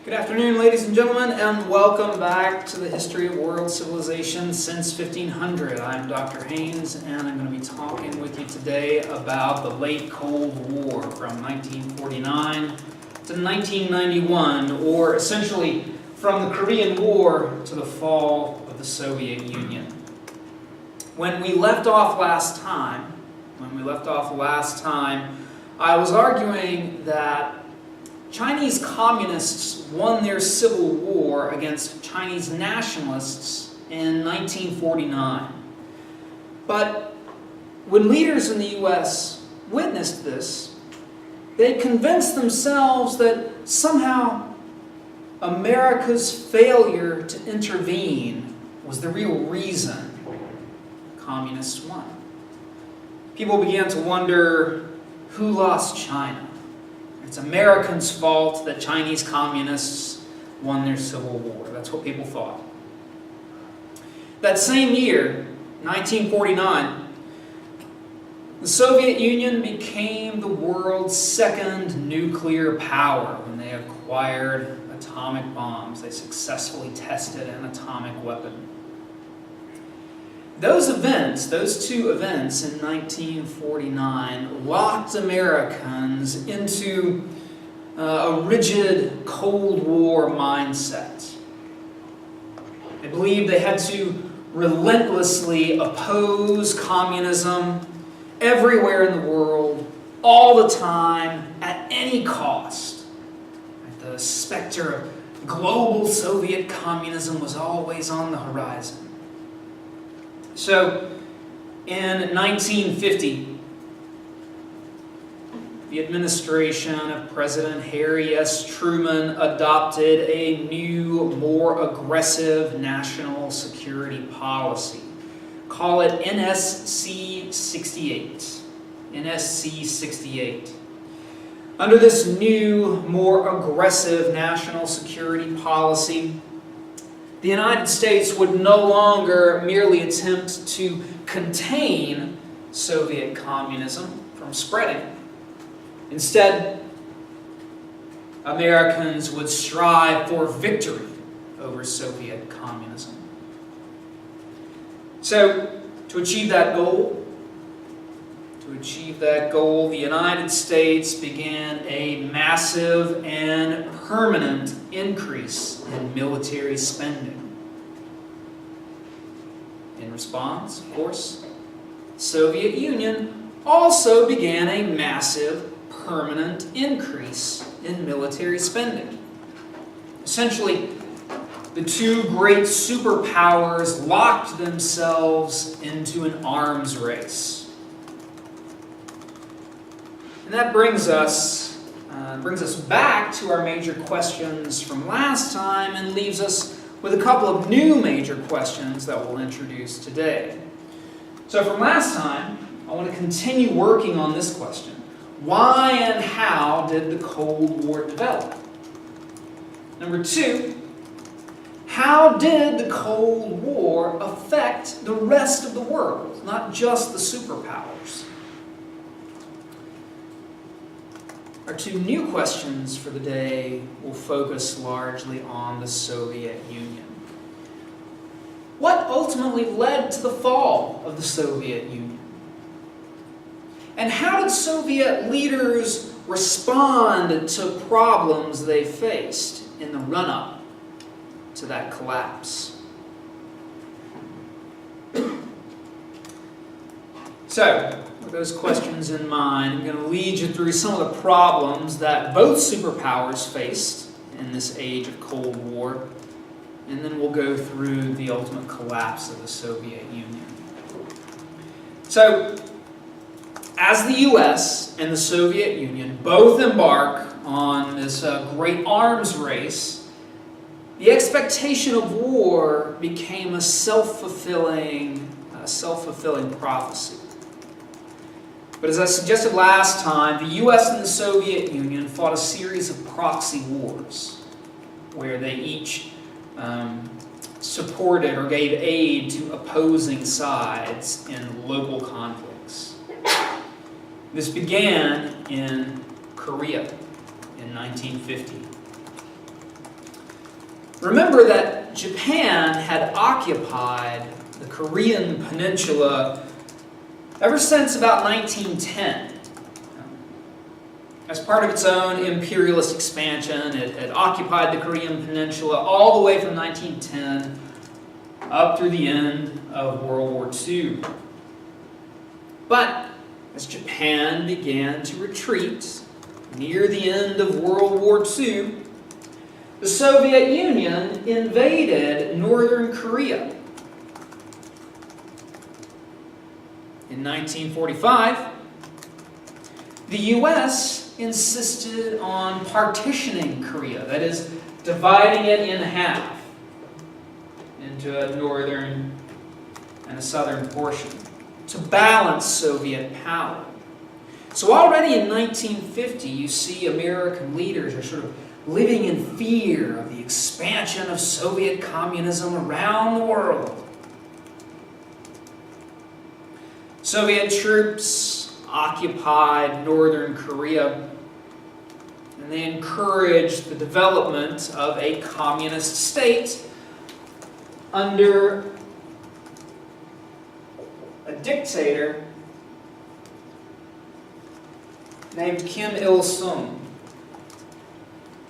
Good afternoon, ladies and gentlemen, and welcome back to the History of World Civilization since 1500. I'm Dr. Haynes, and I'm going to be talking with you today about the late Cold War from 1949 to 1991, or essentially from the Korean War to the fall of the Soviet Union. When we left off last time, I was arguing that Chinese communists won their civil war against Chinese nationalists in 1949. But when leaders in the U.S. witnessed this, they convinced themselves that somehow America's failure to intervene was the real reason communists won. People began to wonder who lost China. It's Americans' fault that Chinese communists won their civil war. That's what people thought. That same year, 1949, the Soviet Union became the world's second nuclear power when they acquired atomic bombs. They successfully tested an atomic weapon. Those two events in 1949 locked Americans into a rigid Cold War mindset. They believed they had to relentlessly oppose communism everywhere in the world, all the time, at any cost. The specter of global Soviet communism was always on the horizon. So, in 1950, the administration of President Harry S. Truman adopted a new, more aggressive national security policy. Call it NSC 68. NSC 68. Under this new, more aggressive national security policy, the United States would no longer merely attempt to contain Soviet communism from spreading. Instead, Americans would strive for victory over Soviet communism. So, to achieve that goal, the United States began a massive and permanent increase in military spending. In response, of course, the Soviet Union also began a massive, permanent increase in military spending. Essentially, the two great superpowers locked themselves into an arms race. And that brings us back to our major questions from last time and leaves us with a couple of new major questions that we'll introduce today. So from last time, I want to continue working on this question. Why and how did the Cold War develop? Number two, how did the Cold War affect the rest of the world, not just the superpowers? Our two new questions for the day will focus largely on the Soviet Union. What ultimately led to the fall of the Soviet Union? And how did Soviet leaders respond to problems they faced in the run-up to that collapse? So, with those questions in mind, I'm going to lead you through some of the problems that both superpowers faced in this age of Cold War, and then we'll go through the ultimate collapse of the Soviet Union. So, as the U.S. and the Soviet Union both embark on this great arms race, the expectation of war became a self-fulfilling prophecy. But as I suggested last time, the U.S. and the Soviet Union fought a series of proxy wars where they each supported or gave aid to opposing sides in local conflicts. This began in Korea in 1950. Remember that Japan had occupied the Korean peninsula ever since about 1910. As part of its own imperialist expansion, it had occupied the Korean peninsula all the way from 1910 up through the end of World War II. But as Japan began to retreat near the end of World War II, the Soviet Union invaded northern Korea. In 1945, the U.S. insisted on partitioning Korea, that is, dividing it in half into a northern and a southern portion, to balance Soviet power. So already in 1950, you see American leaders are sort of living in fear of the expansion of Soviet communism around the world. Soviet troops occupied northern Korea, and they encouraged the development of a communist state under a dictator named Kim Il-sung.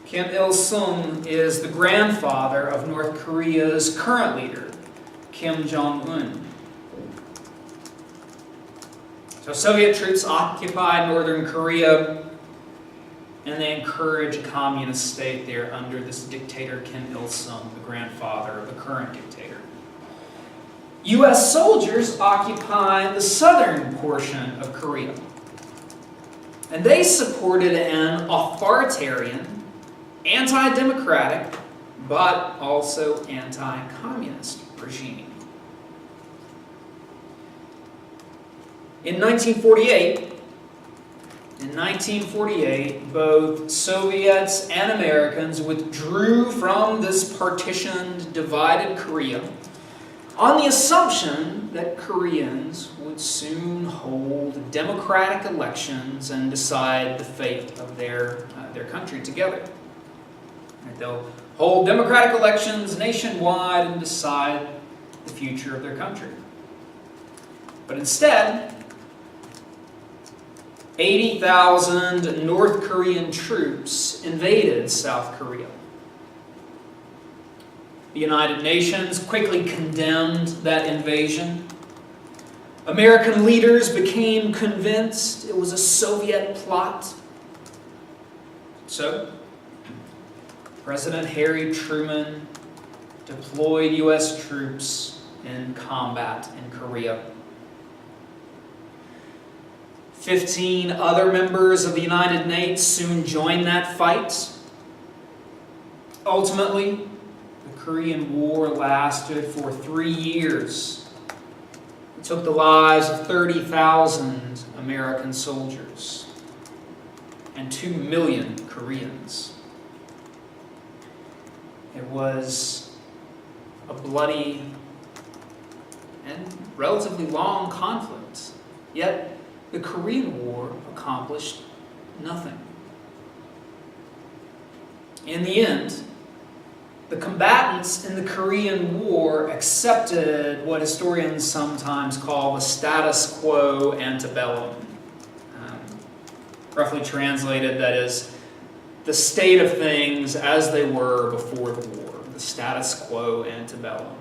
Kim Il-sung is the grandfather of North Korea's current leader, Kim Jong-un. So Soviet troops occupied northern Korea, and they encourage a communist state there under this dictator Kim Il-sung, the grandfather of the current dictator. U.S. soldiers occupied the southern portion of Korea, and they supported an authoritarian, anti-democratic, but also anti-communist regime. In 1948, both Soviets and Americans withdrew from this partitioned, divided Korea on the assumption that Koreans would soon hold democratic elections and decide the fate of their country together. They'll hold democratic elections nationwide and decide the future of their country. But instead, 80,000 North Korean troops invaded South Korea. The United Nations quickly condemned that invasion. American leaders became convinced it was a Soviet plot. So, President Harry Truman deployed U.S. troops in combat in Korea. 15 other members of the United Nations soon joined that fight. Ultimately, the Korean War lasted for 3 years. It took the lives of 30,000 American soldiers and 2 million Koreans. It was a bloody and relatively long conflict, yet the Korean War accomplished nothing. In the end, the combatants in the Korean War accepted what historians sometimes call the status quo antebellum. Roughly translated, that is, the state of things as they were before the war. The status quo antebellum.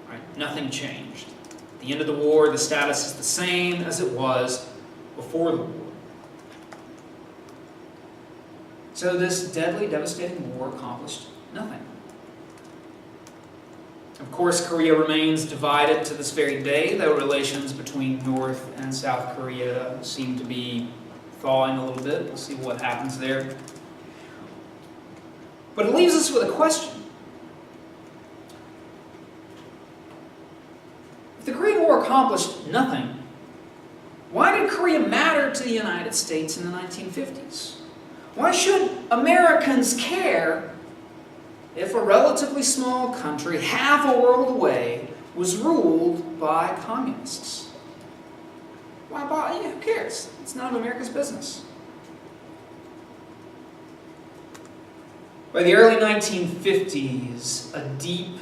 Right? Nothing changed. At the end of the war, the status is the same as it was before the war. So this deadly, devastating war accomplished nothing. Of course, Korea remains divided to this very day, though relations between North and South Korea seem to be thawing a little bit. We'll see what happens there. But it leaves us with a question. If the Korean War accomplished nothing, why did Korea matter to the United States in the 1950s? Why should Americans care if a relatively small country, half a world away, was ruled by communists? Why bother? Yeah, who cares? It's none of America's business. By the early 1950s, a deep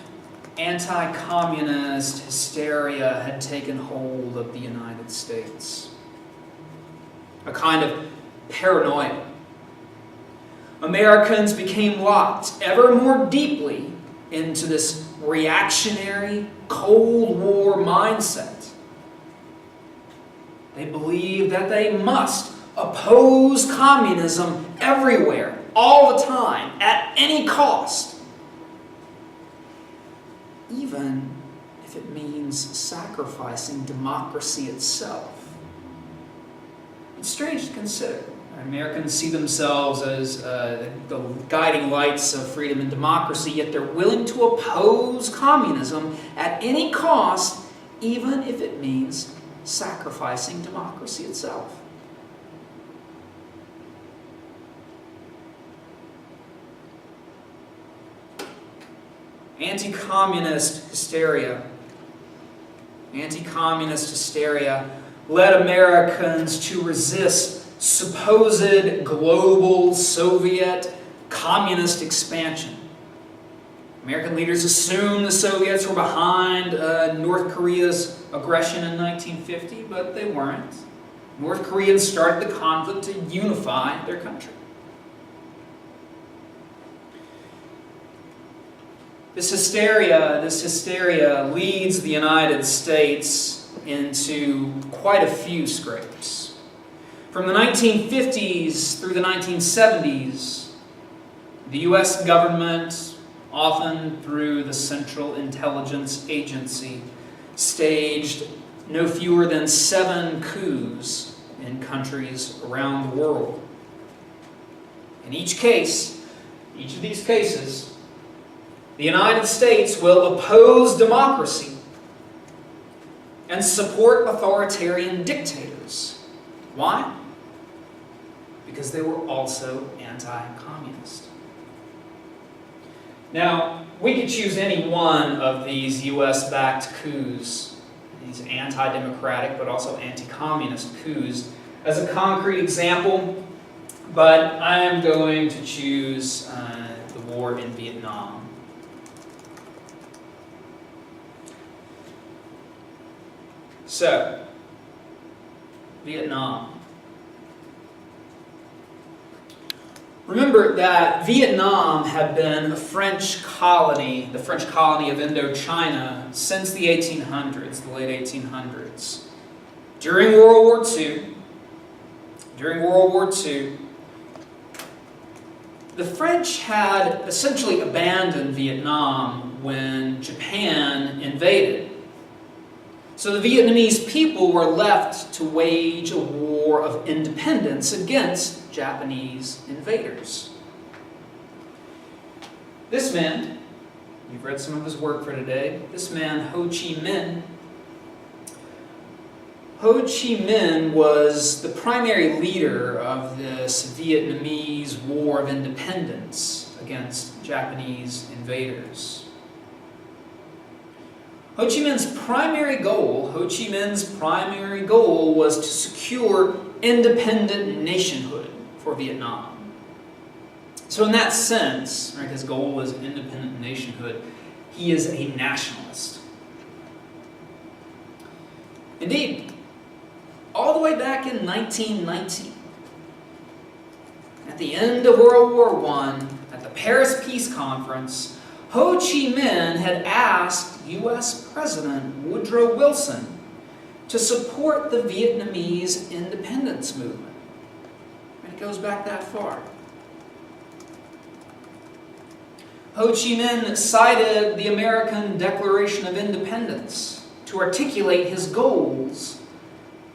anti-communist hysteria had taken hold of the United States. A kind of paranoia. Americans became locked ever more deeply into this reactionary Cold War mindset. They believed that they must oppose communism everywhere, all the time, at any cost, even if it means sacrificing democracy itself. It's strange to consider. Americans see themselves as the guiding lights of freedom and democracy, yet they're willing to oppose communism at any cost, even if it means sacrificing democracy itself. Anti-communist hysteria led Americans to resist supposed global Soviet communist expansion. American leaders assumed the Soviets were behind North Korea's aggression in 1950, but they weren't. North Koreans started the conflict to unify their country. This hysteria leads the United States into quite a few scrapes. From the 1950s through the 1970s, the U.S. government, often through the Central Intelligence Agency, staged no fewer than 7 coups in countries around the world. In each of these cases, the United States will oppose democracy and support authoritarian dictators. Why? Because they were also anti-communist. Now, we could choose any one of these US-backed coups, these anti-democratic but also anti-communist coups, as a concrete example, but I am going to choose the war in Vietnam. So, Vietnam. Remember that Vietnam had been a French colony, the French colony of Indochina, since the 1800s, the late 1800s. During World War II, the French had essentially abandoned Vietnam when Japan invaded. So the Vietnamese people were left to wage a war of independence against Japanese invaders. This man, you've read some of his work for today, this man, Ho Chi Minh. Ho Chi Minh was the primary leader of this Vietnamese war of independence against Japanese invaders. Ho Chi Minh's primary goal was to secure independent nationhood for Vietnam. So in that sense, right, his goal was independent nationhood, he is a nationalist. Indeed, all the way back in 1919, at the end of World War I, at the Paris Peace Conference, Ho Chi Minh had asked U.S. President Woodrow Wilson to support the Vietnamese independence movement. And it goes back that far. Ho Chi Minh cited the American Declaration of Independence to articulate his goals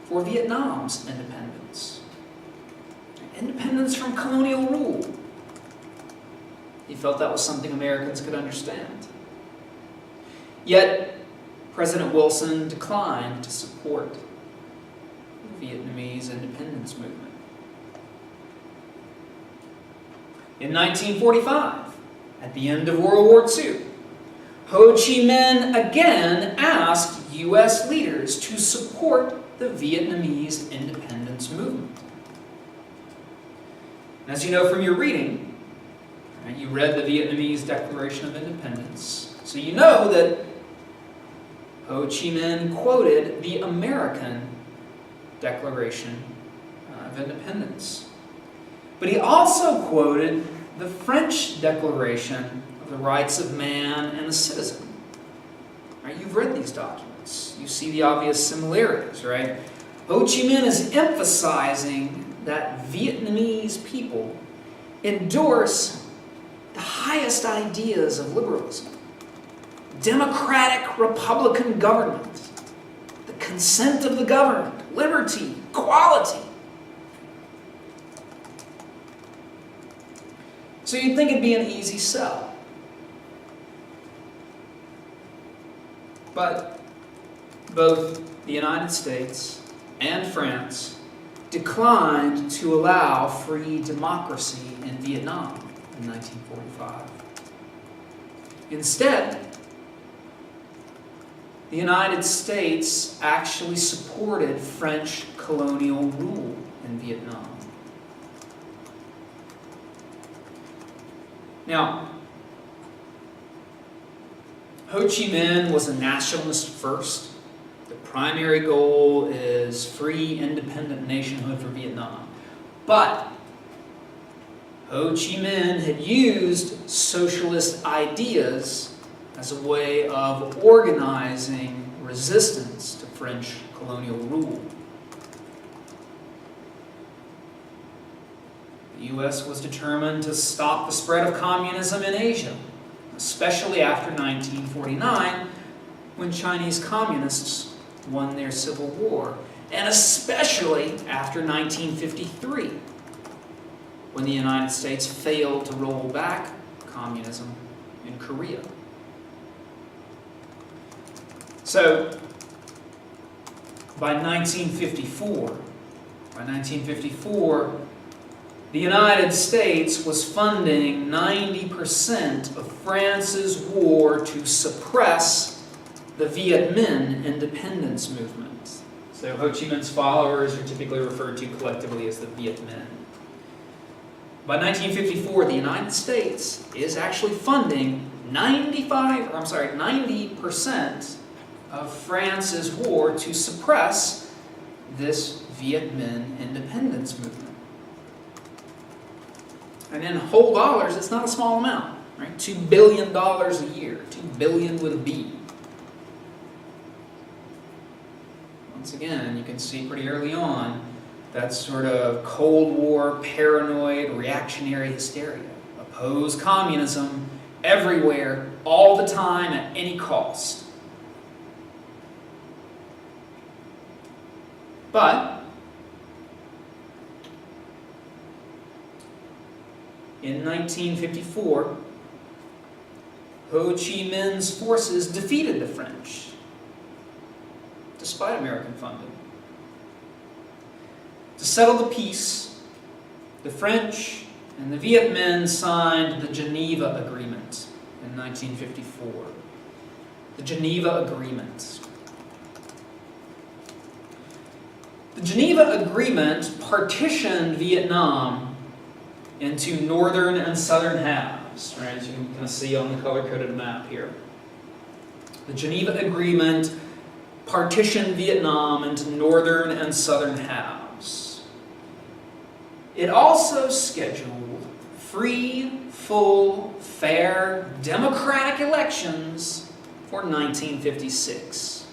for Vietnam's independence. Independence from colonial rule. He felt that was something Americans could understand. Yet, President Wilson declined to support the Vietnamese independence movement. In 1945, at the end of World War II, Ho Chi Minh again asked U.S. leaders to support the Vietnamese independence movement. As you know from your reading, Right? You read the Vietnamese Declaration of Independence, so you know that Ho Chi Minh quoted the American Declaration of Independence. But he also quoted the French Declaration of the Rights of Man and the Citizen. Right? You've read these documents. You see the obvious similarities, right? Ho Chi Minh is emphasizing that Vietnamese people endorse the highest ideas of liberalism. Democratic Republican government, the consent of the governed, liberty, equality. So you'd think it'd be an easy sell. But both the United States and France declined to allow free democracy in Vietnam in 1945. Instead, the United States actually supported French colonial rule in Vietnam. Now, Ho Chi Minh was a nationalist first. The primary goal is free, independent nationhood for Vietnam. But Ho Chi Minh had used socialist ideas as a way of organizing resistance to French colonial rule. The U.S. was determined to stop the spread of communism in Asia, especially after 1949, when Chinese communists won their civil war, and especially after 1953, when the United States failed to roll back communism in Korea. So, by 1954, the United States was funding 90% of France's war to suppress the Viet Minh independence movement. So Ho Chi Minh's followers are typically referred to collectively as the Viet Minh. By 1954, the United States is actually funding 90% of France's war to suppress this Viet Minh independence movement. And in whole dollars, it's not a small amount, right? $2 billion a year, $2 billion with a B. Once again, you can see pretty early on that sort of Cold War, paranoid, reactionary hysteria. Oppose communism everywhere, all the time, at any cost. But in 1954, Ho Chi Minh's forces defeated the French, despite American funding. To settle the peace, the French and the Viet Minh signed the Geneva Agreement in 1954. The Geneva Agreement. The Geneva Agreement partitioned Vietnam into northern and southern halves, right, as you can kind of see on the color-coded map here. The Geneva Agreement partitioned Vietnam into northern and southern halves. It also scheduled free, full, fair, democratic elections for 1956.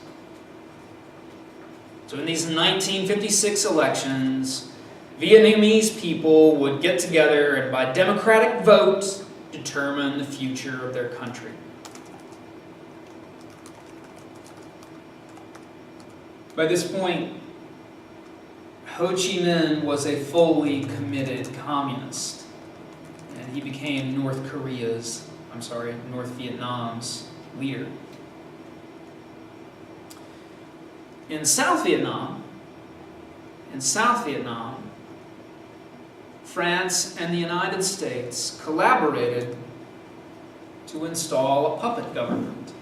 So in these 1956 elections, Vietnamese people would get together and by democratic vote determine the future of their country. By this point, Ho Chi Minh was a fully committed communist, and he became North Vietnam's leader. In South Vietnam, France and the United States collaborated to install a puppet government.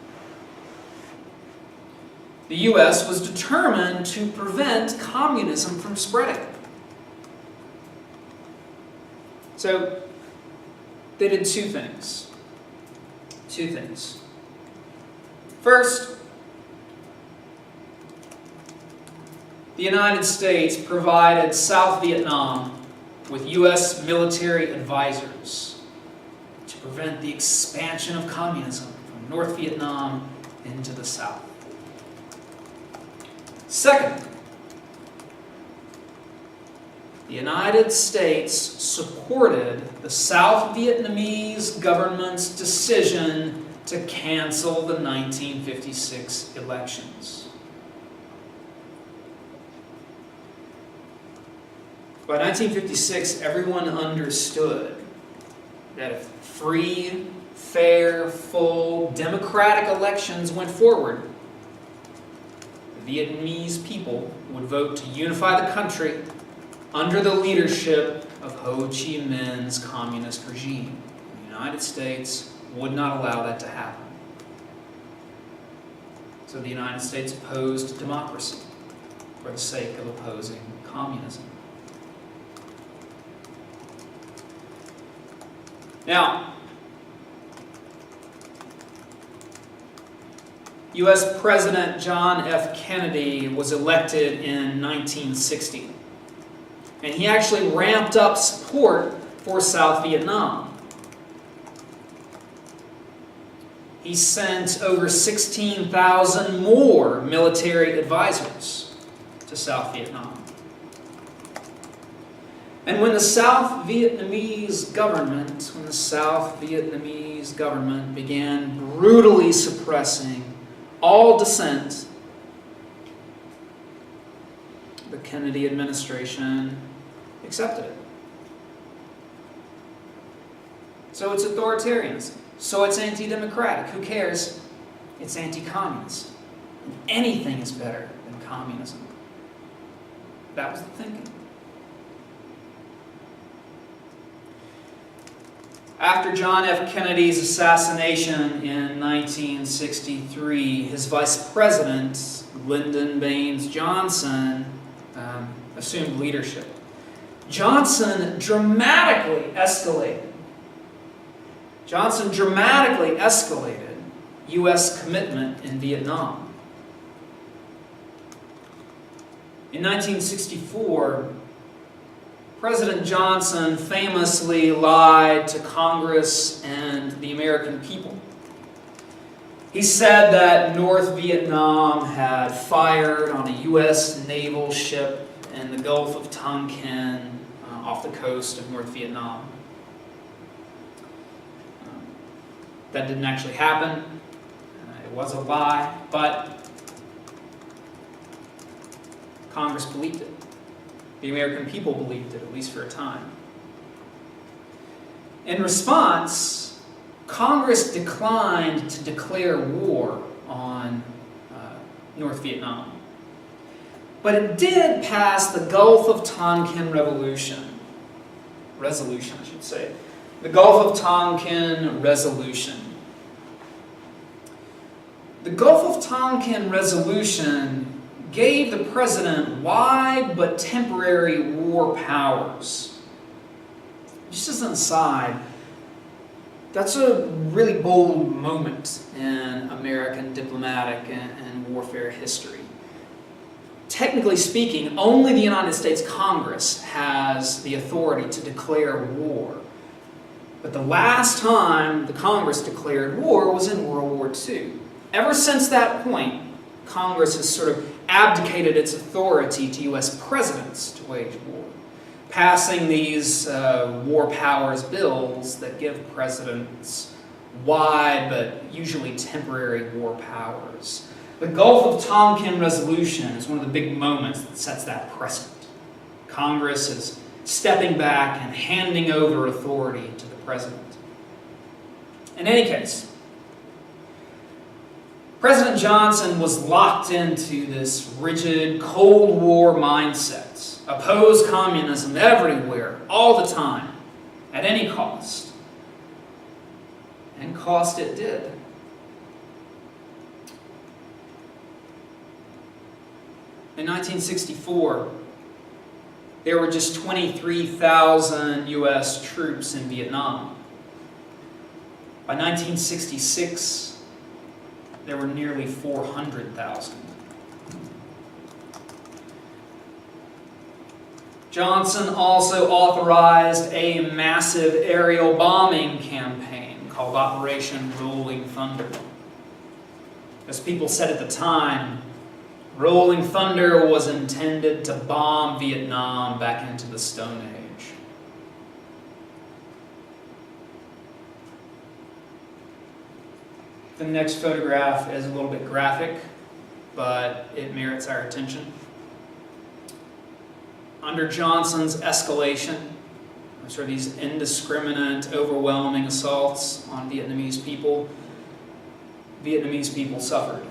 The U.S. was determined to prevent communism from spreading. So, they did two things. Two things. First, the United States provided South Vietnam with U.S. military advisors to prevent the expansion of communism from North Vietnam into the South. Second, the United States supported the South Vietnamese government's decision to cancel the 1956 elections. By 1956, everyone understood that if free, fair, full, democratic elections went forward, the Vietnamese people would vote to unify the country under the leadership of Ho Chi Minh's communist regime. The United States would not allow that to happen. So the United States opposed democracy for the sake of opposing communism. Now, U.S. President John F. Kennedy was elected in 1960. And he actually ramped up support for South Vietnam. He sent over 16,000 more military advisors to South Vietnam. And when the South Vietnamese government began brutally suppressing all dissent, the Kennedy administration accepted it. So it's authoritarianism. So it's anti-democratic. Who cares? It's anti-communist. Anything is better than communism. That was the thinking. After John F. Kennedy's assassination in 1963, his vice president, Lyndon Baines Johnson, assumed leadership. Johnson dramatically escalated U.S. commitment in Vietnam. In 1964, President Johnson famously lied to Congress and the American people. He said that North Vietnam had fired on a U.S. naval ship in the Gulf of Tonkin off the coast of North Vietnam. That didn't actually happen. It was a lie, but Congress believed it. The American people believed it, at least for a time. In response, Congress declined to declare war on North Vietnam. But it did pass the Gulf of Tonkin resolution, I should say. The Gulf of Tonkin Resolution. The Gulf of Tonkin Resolution gave the president wide but temporary war powers. Just as an aside, that's a really bold moment in American diplomatic and warfare history. Technically speaking, only the United States Congress has the authority to declare war. But the last time the Congress declared war was in World War II. Ever since that point, Congress has sort of abdicated its authority to U.S. presidents to wage war, passing these war powers bills that give presidents wide but usually temporary war powers. The Gulf of Tonkin Resolution is one of the big moments that sets that precedent. Congress is stepping back and handing over authority to the president. In any case, President Johnson was locked into this rigid Cold War mindset. Oppose communism everywhere, all the time, at any cost. And cost it did. In 1964, there were just 23,000 U.S. troops in Vietnam. By 1966, there were nearly 400,000. Johnson also authorized a massive aerial bombing campaign called Operation Rolling Thunder. As people said at the time, Rolling Thunder was intended to bomb Vietnam back into the Stone Age. The next photograph is a little bit graphic, but it merits our attention. Under Johnson's escalation, which are these indiscriminate, overwhelming assaults on Vietnamese people suffered.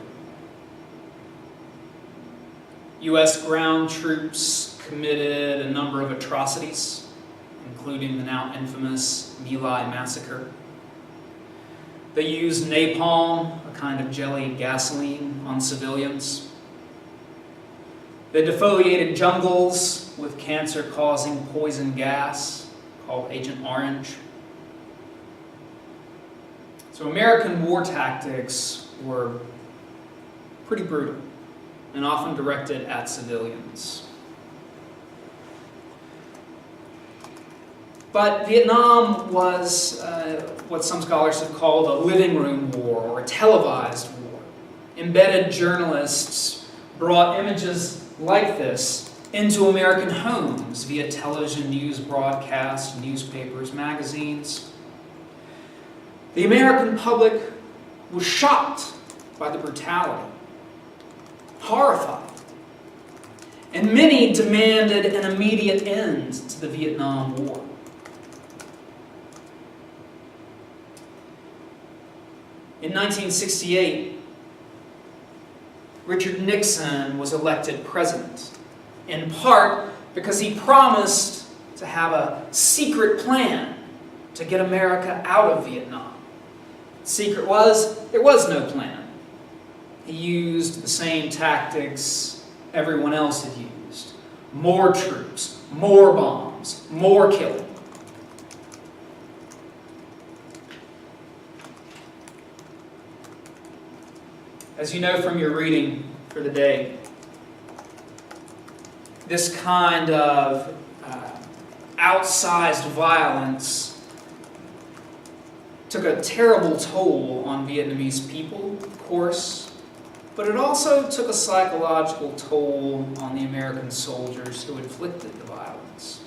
U.S. ground troops committed a number of atrocities, including the now infamous My Lai massacre. They used napalm, a kind of jelly gasoline, on civilians. They defoliated jungles with cancer-causing poison gas called Agent Orange. So American war tactics were pretty brutal and often directed at civilians. But Vietnam was what some scholars have called a living room war or a televised war. Embedded journalists brought images like this into American homes via television news broadcasts, newspapers, magazines. The American public was shocked by the brutality, horrified, and many demanded an immediate end to the Vietnam War. In 1968, Richard Nixon was elected president, in part because he promised to have a secret plan to get America out of Vietnam. The secret was, there was no plan. He used the same tactics everyone else had used. More troops, more bombs, more killing. As you know from your reading for the day, this kind of outsized violence took a terrible toll on Vietnamese people, of course, but it also took a psychological toll on the American soldiers who inflicted the violence.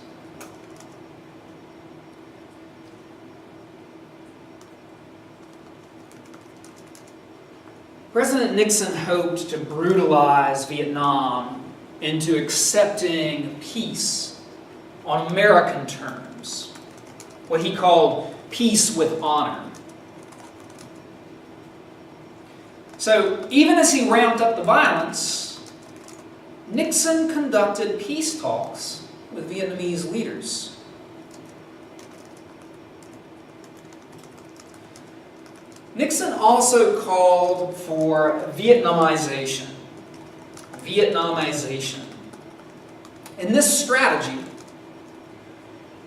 President Nixon hoped to brutalize Vietnam into accepting peace on American terms, what he called peace with honor. So even as he ramped up the violence, Nixon conducted peace talks with Vietnamese leaders. Nixon also called for Vietnamization. In this strategy,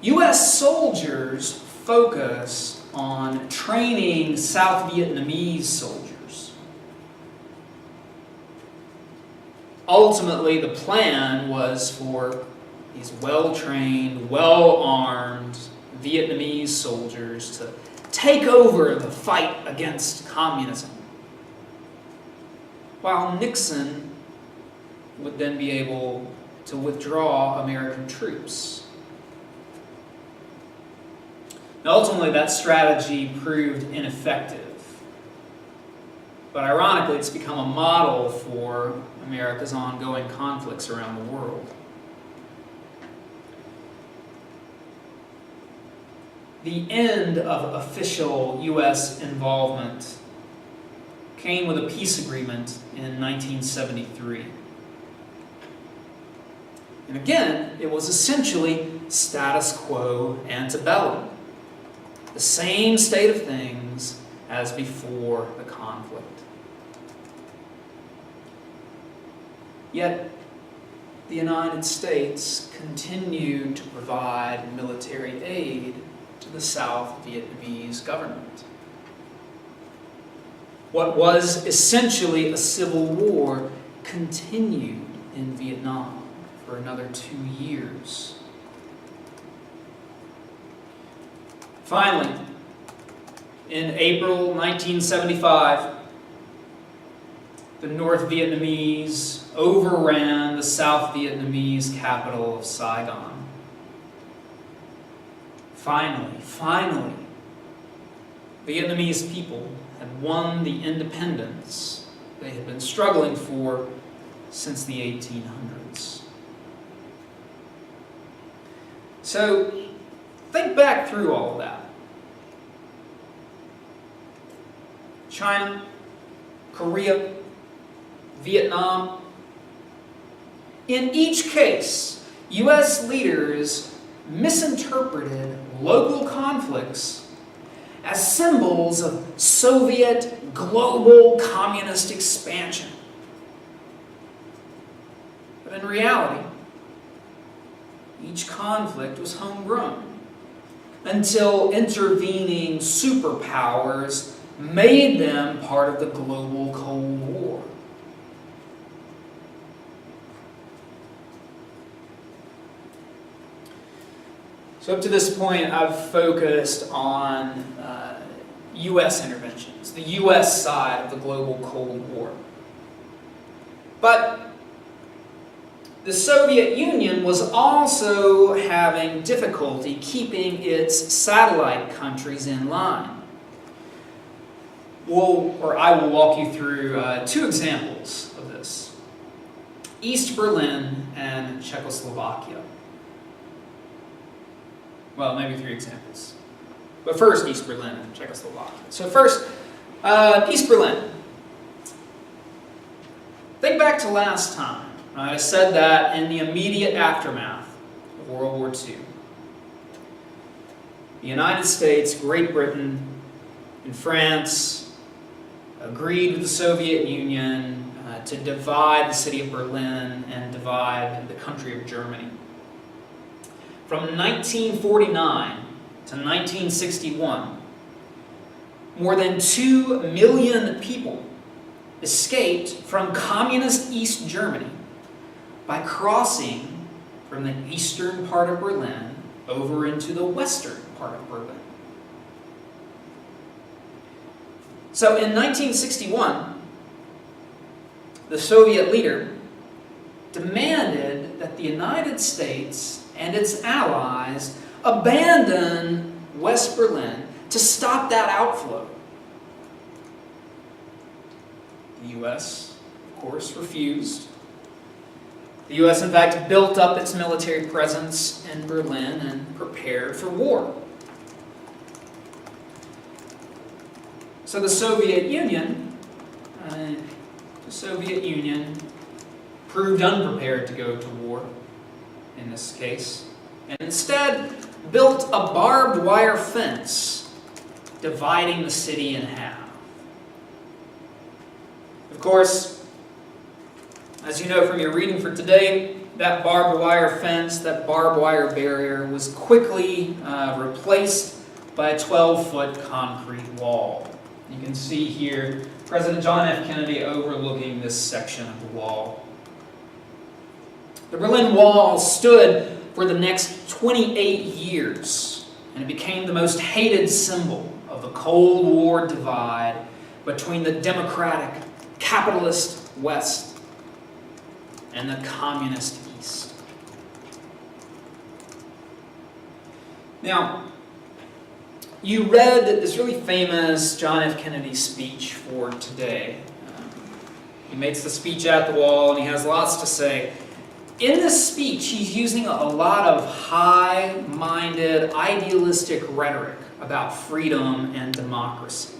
U.S. soldiers focused on training South Vietnamese soldiers. Ultimately, the plan was for these well-trained, well-armed Vietnamese soldiers to take over the fight against communism, while Nixon would then be able to withdraw American troops. Now, ultimately, that strategy proved ineffective, but ironically, it's become a model for America's ongoing conflicts around the world. The end of official U.S. involvement came with a peace agreement in 1973. And again, it was essentially status quo antebellum, the same state of things as before the conflict. Yet, the United States continued to provide military aid to the South Vietnamese government. What was essentially a civil war continued in Vietnam for another 2 years. Finally, in April 1975, the North Vietnamese overran the South Vietnamese capital of Saigon. Finally, Vietnamese people had won the independence they had been struggling for since the 1800s. So, think back through all of that. China, Korea, Vietnam. In each case, U.S. leaders misinterpreted local conflicts as symbols of Soviet global communist expansion. But in reality, each conflict was homegrown until intervening superpowers made them part of the global Cold War. So up to this point, I've focused on U.S. interventions, the U.S. side of the global Cold War. But the Soviet Union was also having difficulty keeping its satellite countries in line. I will walk you through 2 examples of this: East Berlin and Czechoslovakia. Well, maybe 3 examples. But first, East Berlin and Czechoslovakia. So first, East Berlin. Think back to last time. I said that in the immediate aftermath of World War II, the United States, Great Britain, and France agreed with the Soviet Union to divide the city of Berlin and divide the country of Germany. From 1949 to 1961, more than 2 million people escaped from communist East Germany by crossing from the eastern part of Berlin over into the western part of Berlin. So in 1961, the Soviet leader demanded that the United States and its allies abandon West Berlin to stop that outflow. The U.S., of course, refused. The U.S., in fact, built up its military presence in Berlin and prepared for war. So the Soviet Union proved unprepared to go to war in this case, and instead built a barbed wire fence dividing the city in half. Of course, as you know from your reading for today, that barbed wire fence, that barbed wire barrier, was quickly replaced by a 12-foot concrete wall. You can see here President John F. Kennedy overlooking this section of the wall. The Berlin Wall stood for the next 28 years, and it became the most hated symbol of the Cold War divide between the democratic, capitalist West and the communist East. Now, you read this really famous John F. Kennedy speech for today. He makes the speech at the wall, and he has lots to say. In this speech, he's using a lot of high-minded, idealistic rhetoric about freedom and democracy.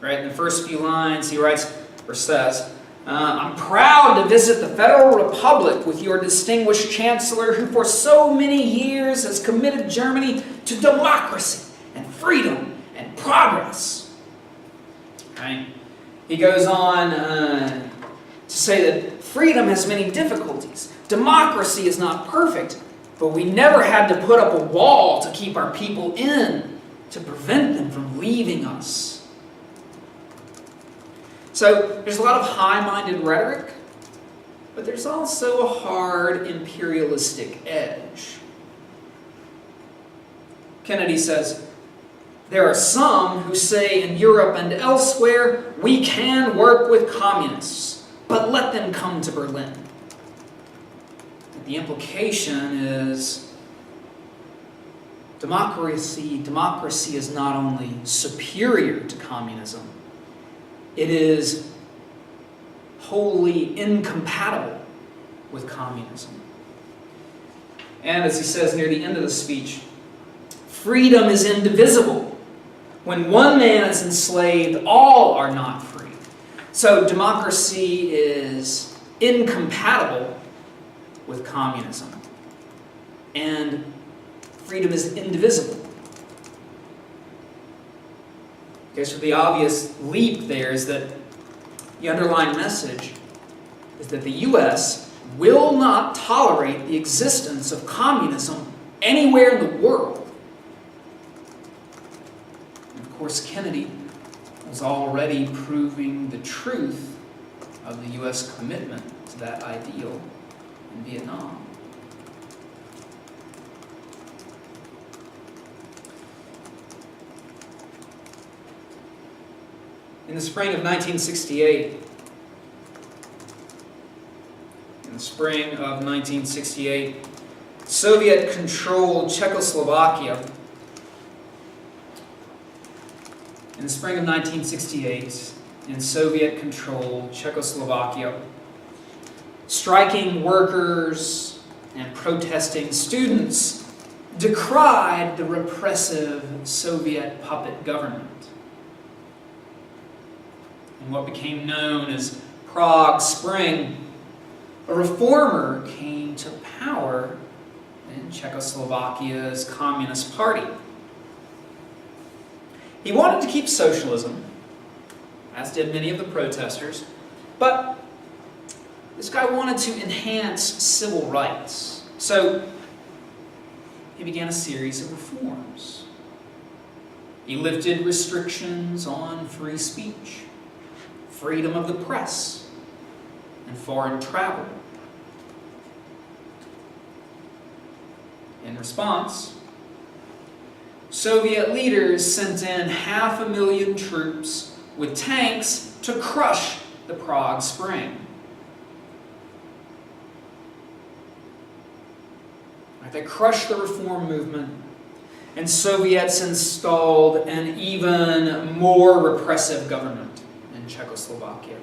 Right? In the first few lines, he writes or says, I'm proud to visit the Federal Republic with your distinguished Chancellor who for so many years has committed Germany to democracy and freedom and progress. Right? He goes on to say that freedom has many difficulties. Democracy is not perfect, but we never had to put up a wall to keep our people in, to prevent them from leaving us. So there's a lot of high-minded rhetoric, but there's also a hard imperialistic edge. Kennedy says, "There are some who say in Europe and elsewhere, we can work with communists, but let them come to Berlin." The implication is democracy is not only superior to communism, it is wholly incompatible with communism. And as he says near the end of the speech, freedom is indivisible. When one man is enslaved, all are not free. So democracy is incompatible with communism. And freedom is indivisible. Okay, so the obvious leap there is that the underlying message is that the U.S. will not tolerate the existence of communism anywhere in the world. And of course, Kennedy was already proving the truth of the U.S. commitment to that ideal in Vietnam. In the spring of 1968, Soviet-controlled Czechoslovakia. In the spring of 1968, in Soviet-controlled Czechoslovakia, striking workers and protesting students decried the repressive Soviet puppet government. In what became known as Prague Spring, a reformer came to power in Czechoslovakia's Communist Party. He wanted to keep socialism, as did many of the protesters, but this guy wanted to enhance civil rights. So he began a series of reforms. He lifted restrictions on free speech, freedom of the press, and foreign travel. In response, Soviet leaders sent in 500,000 troops with tanks to crush the Prague Spring. They crushed the reform movement, and Soviets installed an even more repressive government in Czechoslovakia.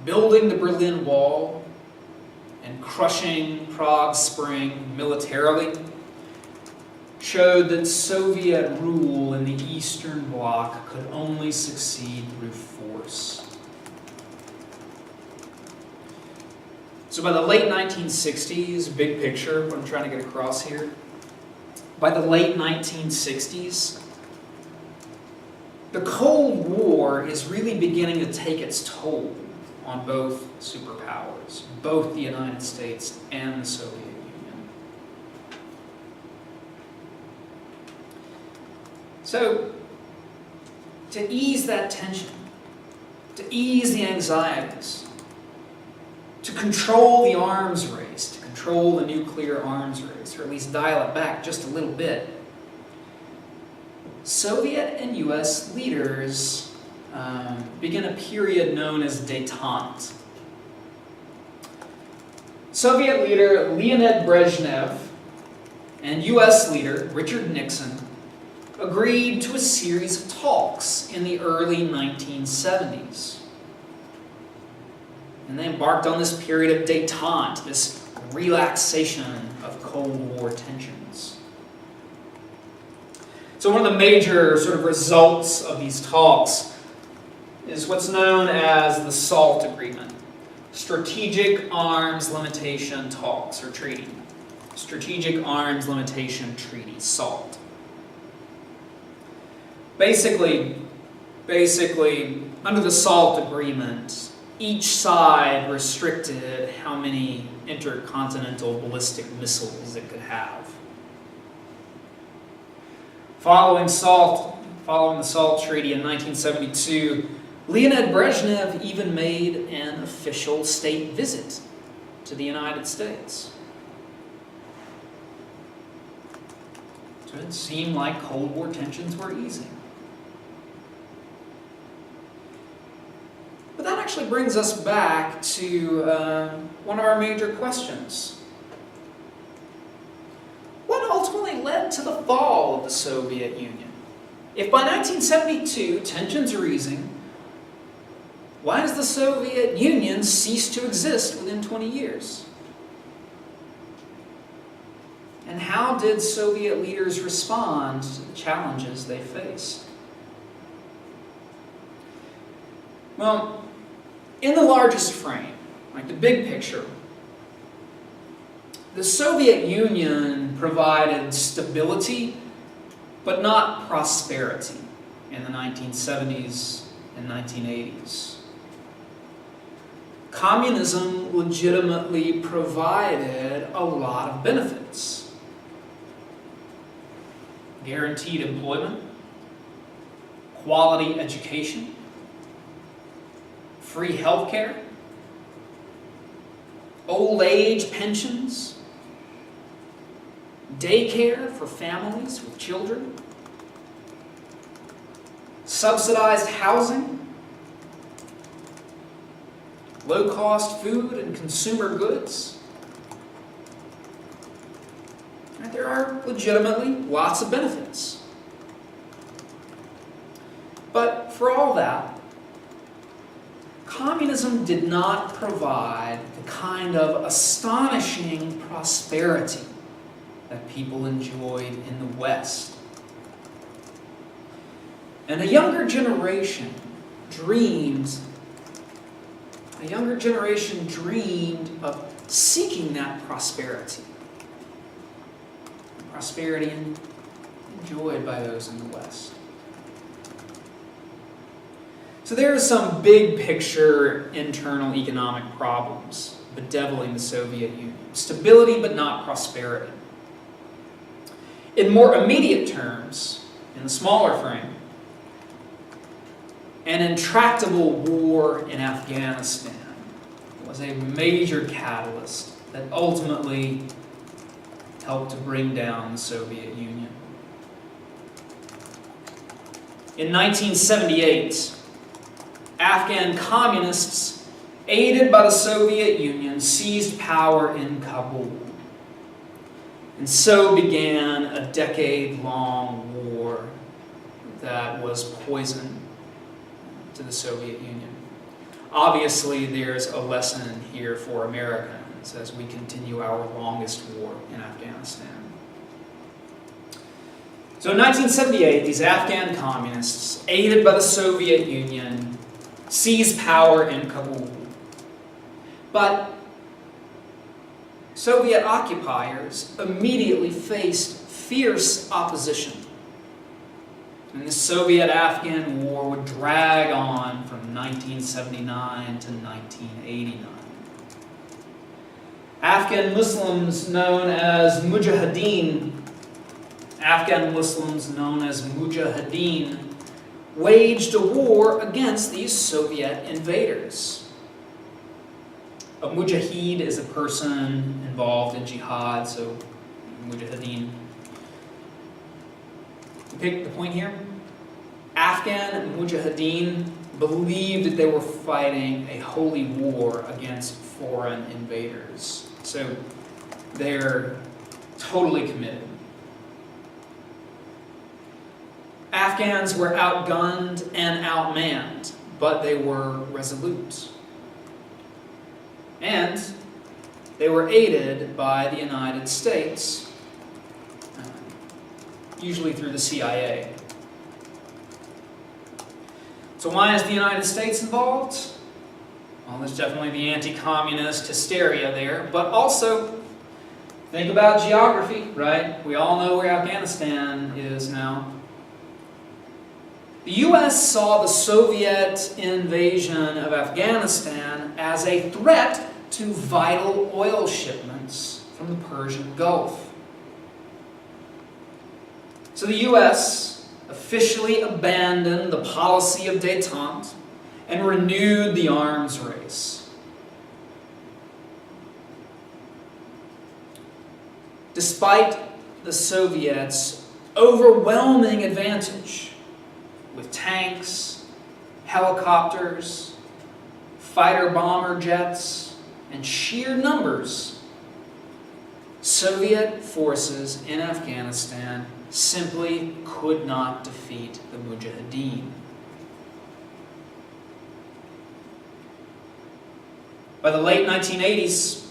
Building the Berlin Wall and crushing Prague Spring militarily showed that Soviet rule in the Eastern Bloc could only succeed through force. So by the late 1960s, big picture, what I'm trying to get across here, by the late 1960s, the Cold War is really beginning to take its toll on both superpowers, both the United States and the Soviet Union. So, to ease that tension, to ease the anxieties, to control the arms race, to control the nuclear arms race, or at least dial it back just a little bit, Soviet and U.S. leaders begin a period known as détente. Soviet leader Leonid Brezhnev and U.S. leader Richard Nixon agreed to a series of talks in the early 1970s. And they embarked on this period of détente, this relaxation of Cold War tensions. So one of the major sort of results of these talks is what's known as the SALT Agreement, Strategic Arms Limitation Talks, or Treaty. Strategic Arms Limitation Treaty, SALT. Basically, under the SALT Agreement, each side restricted how many intercontinental ballistic missiles it could have. Following SALT, following the SALT Treaty in 1972, Leonid Brezhnev even made an official state visit to the United States. So it seemed like Cold War tensions were easing. But that actually brings us back to one of our major questions. What ultimately led to the fall of the Soviet Union? If by 1972 tensions are easing, why does the Soviet Union cease to exist within 20 years? And how did Soviet leaders respond to the challenges they faced? Well, in the largest frame, like the big picture, the Soviet Union provided stability, but not prosperity in the 1970s and 1980s. Communism legitimately provided a lot of benefits. Guaranteed employment, quality education, free healthcare, old age pensions, daycare for families with children, subsidized housing, low-cost food and consumer goods. And there are legitimately lots of benefits. But for all that, communism did not provide the kind of astonishing prosperity that people enjoyed in the West. And a younger generation dreamed of seeking that prosperity. Prosperity enjoyed by those in the West. So there are some big picture internal economic problems bedeviling the Soviet Union. Stability but not prosperity. In more immediate terms, in the smaller frame, an intractable war in Afghanistan was a major catalyst that ultimately helped to bring down the Soviet Union. In 1978, Afghan communists, aided by the Soviet Union, seized power in Kabul. And so began a decade-long war that was poison to the Soviet Union. Obviously, there's a lesson here for Americans as we continue our longest war in Afghanistan. So in 1978, these Afghan communists, aided by the Soviet Union, seized power in Kabul. But Soviet occupiers immediately faced fierce opposition. And the Soviet-Afghan War would drag on from 1979 to 1989. Afghan Muslims known as Mujahideen, waged a war against these Soviet invaders. A mujahid is a person involved in jihad, so mujahideen. You pick the point here? Afghan mujahideen believed that they were fighting a holy war against foreign invaders. So they're totally committed. Afghans were outgunned and outmanned, but they were resolute. And they were aided by the United States, usually through the CIA. So why is the United States involved? Well, there's definitely the anti-communist hysteria there, but also think about geography, right? We all know where Afghanistan is now. The U.S. saw the Soviet invasion of Afghanistan as a threat to vital oil shipments from the Persian Gulf. So the U.S. officially abandoned the policy of détente and renewed the arms race. Despite the Soviets' overwhelming advantage with tanks, helicopters, fighter-bomber jets, and sheer numbers, Soviet forces in Afghanistan simply could not defeat the Mujahideen. By the late 1980s,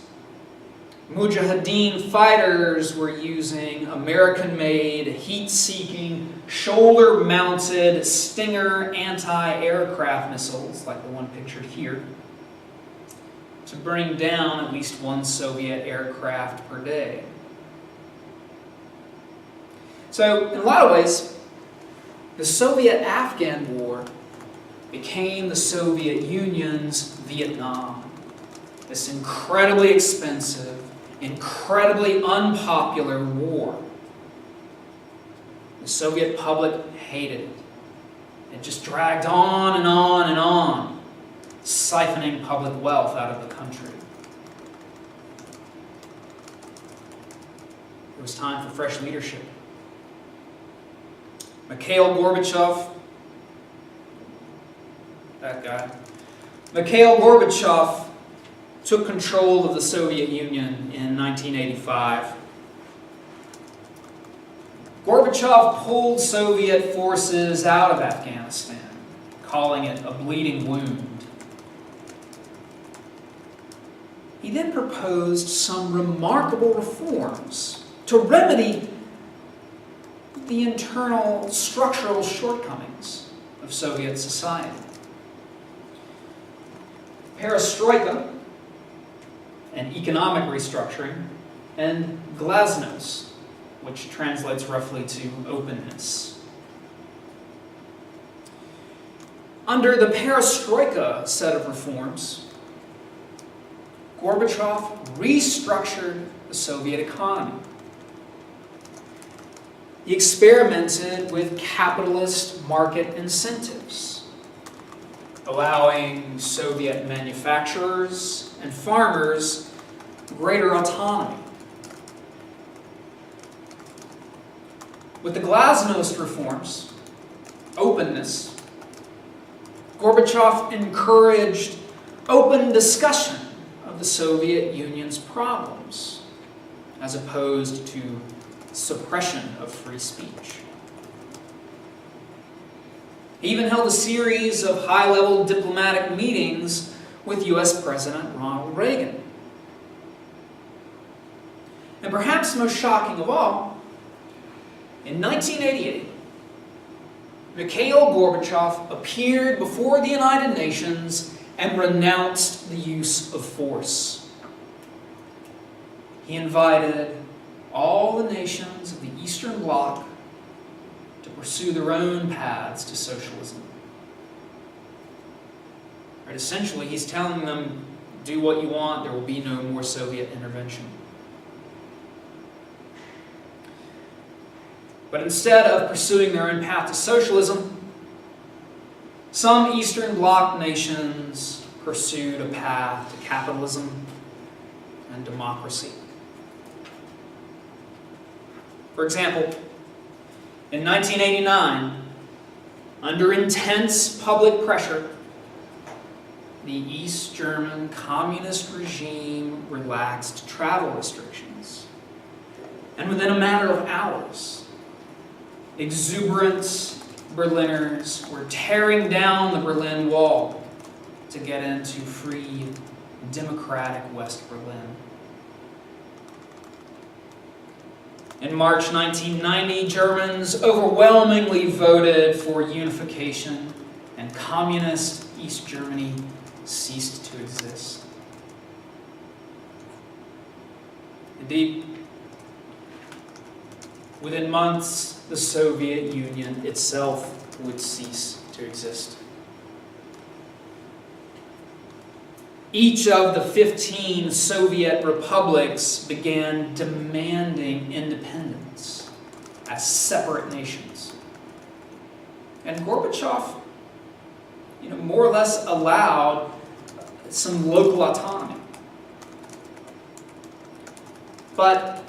Mujahideen fighters were using American-made, heat-seeking, shoulder-mounted Stinger anti-aircraft missiles, like the one pictured here, to bring down at least one Soviet aircraft per day. So, in a lot of ways, the Soviet-Afghan War became the Soviet Union's Vietnam. This incredibly expensive, incredibly unpopular war. The Soviet public hated it. It just dragged on and on and on, siphoning public wealth out of the country. It was time for fresh leadership. Mikhail Gorbachev, that guy, Mikhail Gorbachev took control of the Soviet Union in 1985. Gorbachev pulled Soviet forces out of Afghanistan, calling it a bleeding wound. He then proposed some remarkable reforms to remedy the internal structural shortcomings of Soviet society. Perestroika, and economic restructuring, and glasnost, which translates roughly to openness. Under the Perestroika set of reforms, Gorbachev restructured the Soviet economy. He experimented with capitalist market incentives, allowing Soviet manufacturers and farmers greater autonomy. With the glasnost reforms, openness, Gorbachev encouraged open discussion of the Soviet Union's problems, as opposed to suppression of free speech. He even held a series of high-level diplomatic meetings with U.S. President Ronald Reagan. And perhaps most shocking of all, in 1988, Mikhail Gorbachev appeared before the United Nations and renounced the use of force. He invited all the nations of the Eastern Bloc to pursue their own paths to socialism. Right, essentially, he's telling them, do what you want, there will be no more Soviet intervention. But instead of pursuing their own path to socialism, some Eastern Bloc nations pursued a path to capitalism and democracy. For example, in 1989, under intense public pressure, the East German communist regime relaxed travel restrictions. And within a matter of hours, exuberant Berliners were tearing down the Berlin Wall to get into free, democratic West Berlin. In March 1990, Germans overwhelmingly voted for unification, and communist East Germany ceased to exist. Indeed, within months, the Soviet Union itself would cease to exist. Each of the 15 Soviet republics began demanding independence as separate nations. And Gorbachev, more or less allowed some local autonomy. But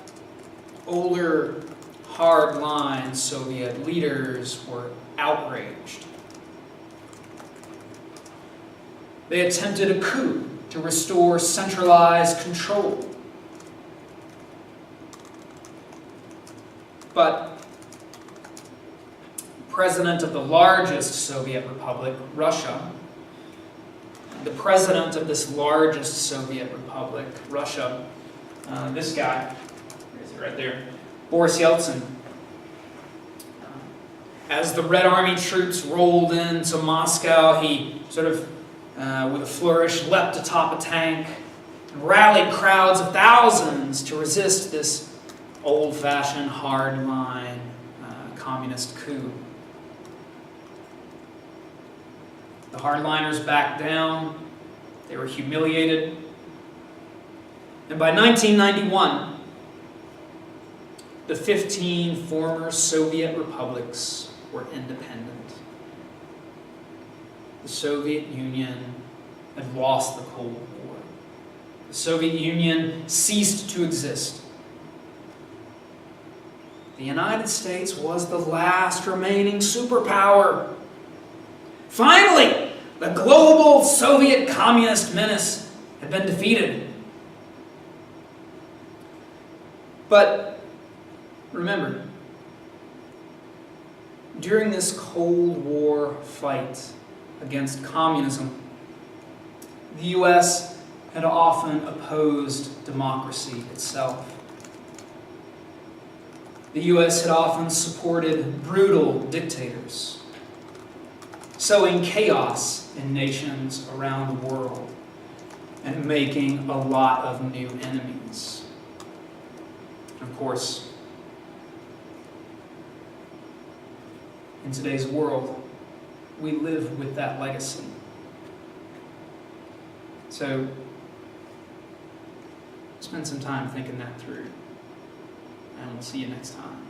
older, hard-line Soviet leaders were outraged. They attempted a coup to restore centralized control. But the president of the largest Soviet republic, Russia, the president of this largest Soviet republic, Russia, this guy, where is it right there, Boris Yeltsin, as the Red Army troops rolled into Moscow, he sort of, with a flourish, leapt atop a tank and rallied crowds of thousands to resist this old-fashioned, hard-line communist coup. The hardliners backed down. They were humiliated. And by 1991, the 15 former Soviet republics were independent. The Soviet Union had lost the Cold War. The Soviet Union ceased to exist. The United States was the last remaining superpower. Finally, the global Soviet communist menace had been defeated. But remember, during this Cold War fight against communism, the U.S. had often opposed democracy itself. The U.S. had often supported brutal dictators, sowing chaos in nations around the world and making a lot of new enemies. Of course, in today's world, we live with that legacy. So, spend some time thinking that through, and we'll see you next time.